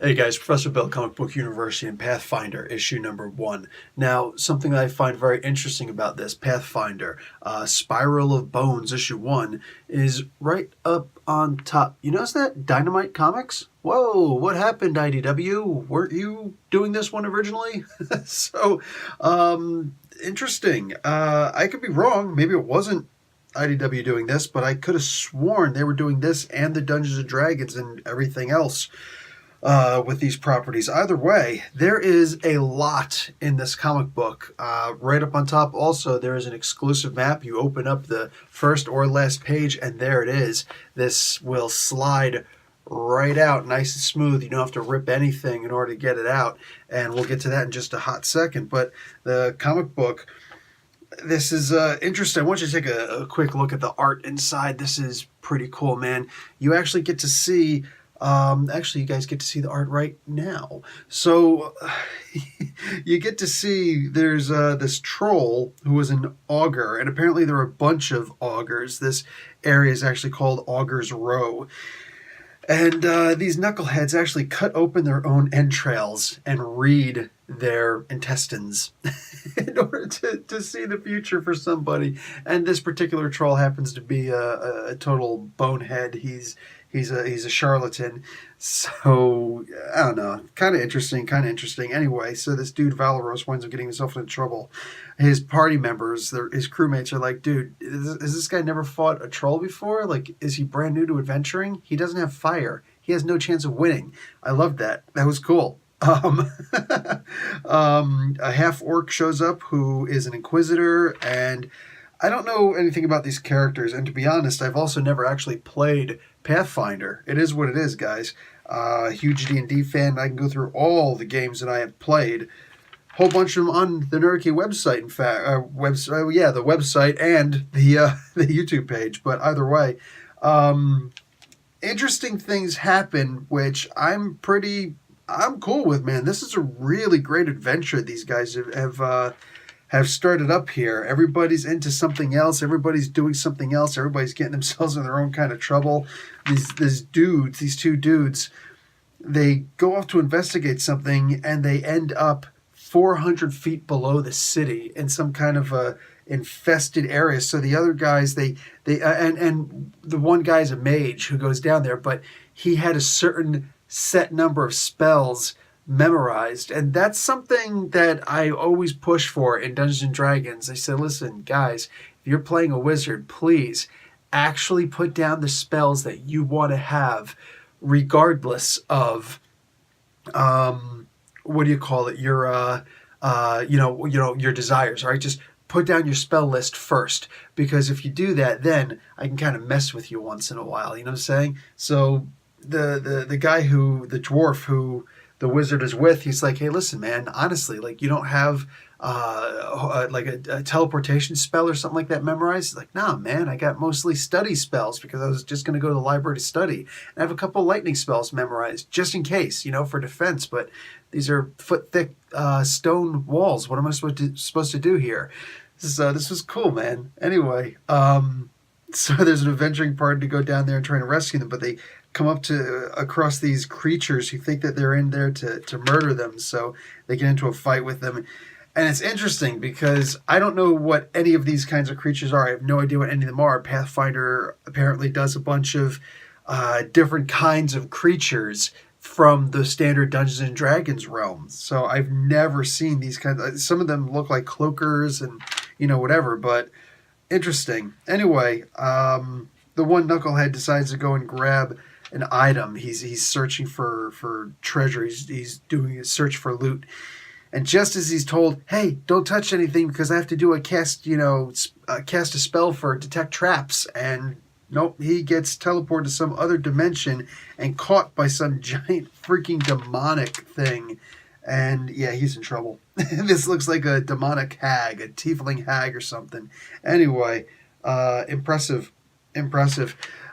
Hey guys, Professor Bill, Comic Book University and Pathfinder, issue number 1. Now, something that I find very interesting about this Pathfinder Spiral of Bones, issue 1, is right up on top. You notice that? Dynamite Comics? Whoa, what happened, IDW? Weren't you doing this one originally? so, interesting. I could be wrong. Maybe it wasn't IDW doing this, but I could have sworn they were doing this and the Dungeons and Dragons and everything else with these properties. Either way, there is a lot in this comic book. Right up on top, also, there is an exclusive map. You open up the first or last page, and there it is. This will slide right out nice and smooth. You don't have to rip anything in order to get it out, and we'll get to that in just a hot second. But the comic book, this is interesting. I want you to take a quick look at the art inside. This is pretty cool, man. You actually get to see actually, you guys get to see the art right now. So you get to see there's this troll who is an augur, and apparently there are a bunch of augurs. This area is actually called Augur's Row. And these knuckleheads actually cut open their own entrails and read their intestines in order to see the future for somebody. And this particular troll happens to be a total bonehead. He's a charlatan. So I don't know, kind of interesting. Anyway, so this dude Valeros winds up getting himself into trouble. His party members, his crewmates, are like, dude, has this guy never fought a troll before? Like, is he brand new to adventuring? He doesn't have fire. He has no chance of winning. I loved that. That was cool. A half orc shows up who is an inquisitor, and I don't know anything about these characters. And to be honest, I've also never actually played Pathfinder. It is what it is, guys. Huge D&D fan. I can go through all the games that I have played. Whole bunch of them on the Nerdy website, in fact. The website and the YouTube page. But either way, interesting things happen, which I'm cool with, man. This is a really great adventure these guys have started up here. Everybody's into something else. Everybody's doing something else. Everybody's getting themselves in their own kind of trouble. These two dudes, they go off to investigate something, and they end up 400 feet below the city in some kind of a infested area. So the other guys, and the one guy's a mage who goes down there, but he had a certain set number of spells memorized, and that's something that I always push for in Dungeons and Dragons. I said, listen, guys, if you're playing a wizard, please actually put down the spells that you want to have, regardless of what do you call it? Your your desires. All right, just put down your spell list first, because if you do that, then I can kind of mess with you once in a while. You know what I'm saying? So the guy the dwarf who the wizard is with, he's like, hey, listen, man, honestly, like, you don't have like a teleportation spell or something like that memorized? He's like, nah, man, I got mostly study spells because I was just going to go to the library to study. And I have a couple lightning spells memorized just in case, for defense. But these are foot-thick stone walls. What am I supposed to do here? This was cool, man. Anyway, so there's an adventuring party to go down there and try to rescue them, but they come across these creatures who think that they're in there to murder them, so they get into a fight with them. And it's interesting because I don't know what any of these kinds of creatures are. I have no idea what any of them are. Pathfinder apparently does a bunch of different kinds of creatures from the standard Dungeons and Dragons realm. So I've never seen these kinds. Some of them look like cloakers and whatever, but interesting. Anyway, the one knucklehead decides to go and grab an item. He's searching for treasure. He's doing a search for loot. And just as he's told, hey, don't touch anything because I have to do cast a spell for detect traps. And nope, he gets teleported to some other dimension and caught by some giant freaking demonic thing. And yeah, he's in trouble. This looks like a demonic hag, a tiefling hag or something. Anyway, impressive.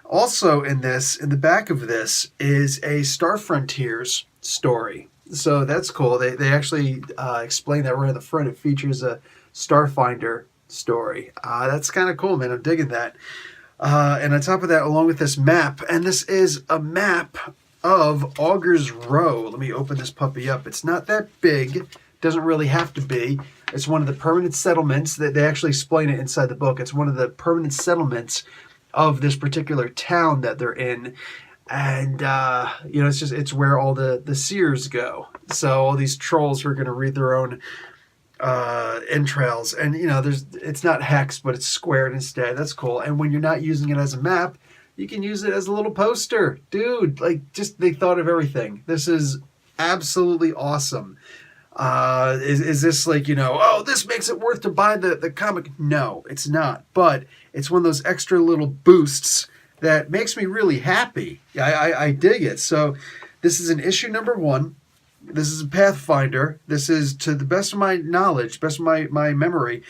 Also in the back of this is a Star Frontiers story. So that's cool. They actually explain that right at the front. It features a Starfinder story. That's kind of cool, man. I'm digging that. And on top of that, along with this map, and this is a map of Augur's Row. Let me open this puppy up. It's not that big. Doesn't really have to be. It's one of the permanent settlements that they actually explain it inside the book. It's one of the permanent settlements of this particular town that they're in. And, it's where all the seers go. So all these trolls who are going to read their own entrails. And, it's not hexed, but it's squared instead. That's cool. And when you're not using it as a map, you can use it as a little poster. Dude, they thought of everything. This is absolutely awesome. Is this this makes it worth to buy the comic? No, it's not. But it's one of those extra little boosts that makes me really happy. I dig it. So this is an issue number 1. This is a Pathfinder. This is, to the best of my knowledge, best of my memory,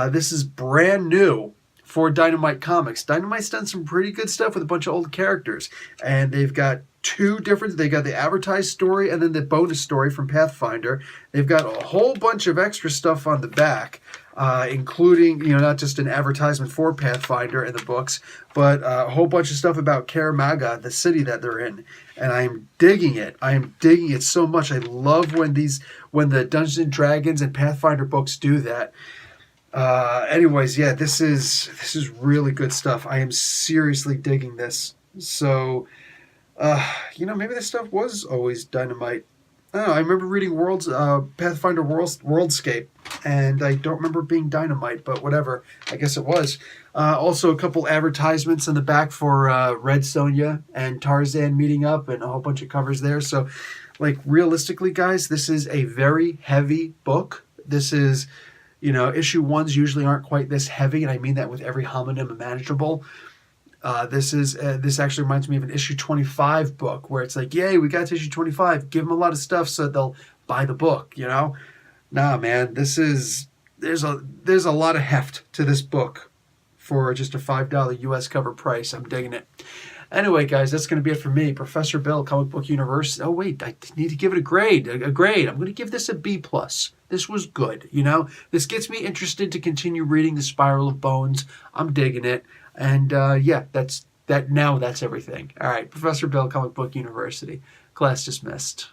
this is brand new for Dynamite Comics. Dynamite's done some pretty good stuff with a bunch of old characters. And they've got they got the advertised story and then the bonus story from Pathfinder. They've got a whole bunch of extra stuff on the back, including, not just an advertisement for Pathfinder in the books, but a whole bunch of stuff about Karamaga, the city that they're in. And I am digging it. I am digging it so much. I love when the Dungeons and Dragons and Pathfinder books do that. This is really good stuff. I am seriously digging this. So, maybe this stuff was always Dynamite. I don't know. I remember reading Pathfinder Worldscape, and I don't remember it being Dynamite, but whatever. I guess it was. Also, a couple advertisements in the back for Red Sonja and Tarzan meeting up, and a whole bunch of covers there. So, realistically, guys, this is a very heavy book. This is, issue 1s usually aren't quite this heavy, and I mean that with every homonym imaginable. This actually reminds me of an issue 25 book where it's yay, we got to issue 25. Give them a lot of stuff so they'll buy the book. Nah, man, there's a lot of heft to this book for just a $5 US cover price. I'm digging it. Anyway, guys, that's going to be it for me. Professor Bill, Comic Book University. Oh wait, I need to give it a grade. A grade. I'm going to give this a B+. This was good. This gets me interested to continue reading the Spiral of Bones. I'm digging it. And that's everything. All right, Professor Bill, Comic Book University. Class dismissed.